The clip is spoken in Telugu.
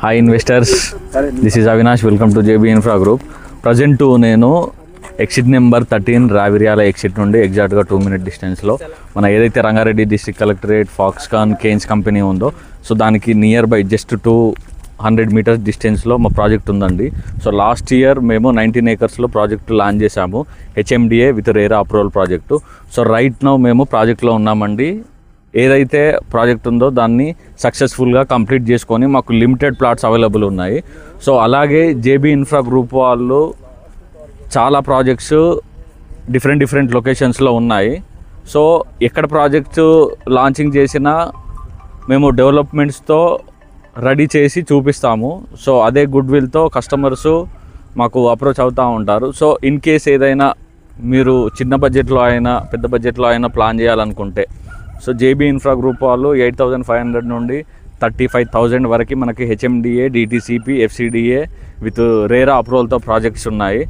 Hi investors, this is Avinash. Welcome to JB infra group. Present నేను ఎగ్జిట్ నెంబర్ 13 రావిర్యాల ఎగ్జిట్ నుండి ఎగ్జాక్ట్గా 2 minute డిస్టెన్స్లో మన ఏదైతే Rangareddy district collectorate, Foxconn, Kaynes company ఉందో, సో దానికి నియర్ బై జస్ట్ 200 meters డిస్టెన్స్లో మా ప్రాజెక్ట్ ఉందండి. సో లాస్ట్ ఇయర్ మేము 19 acresలో ప్రాజెక్ట్ లాంచ్ చేశాము, HMDA with RERA approval project. So right now మేము ప్రాజెక్ట్లో ఉన్నామండి. ఏదైతే ప్రాజెక్ట్ ఉందో దాన్ని సక్సెస్ఫుల్గా కంప్లీట్ చేసుకొని మాకు లిమిటెడ్ ప్లాట్స్ అవైలబుల్ ఉన్నాయి. సో అలాగే జేబీ ఇన్ఫ్రా గ్రూప్ వాళ్ళు చాలా ప్రాజెక్ట్స్ డిఫరెంట్ లొకేషన్స్లో ఉన్నాయి. సో ఎక్కడ ప్రాజెక్ట్స్ లాంచింగ్ చేసినా మేము డెవలప్మెంట్స్తో రెడీ చేసి చూపిస్తాము. సో అదే గుడ్ విల్తో కస్టమర్స్ మాకు అప్రోచ్ అవుతూ ఉంటారు. సో ఇన్ కేస్ ఏదైనా మీరు చిన్న బడ్జెట్లో అయినా పెద్ద బడ్జెట్లో అయినా ప్లాన్ చేయాలనుకుంటే, సో జేబీ ఇన్ఫ్రా గ్రూప్ వాళ్ళు 8,500 నుండి 35,000 వరకు మనకి HMDA, DTCP, FCDA with RERA అప్రూవల్తో ప్రాజెక్ట్స్ ఉన్నాయి.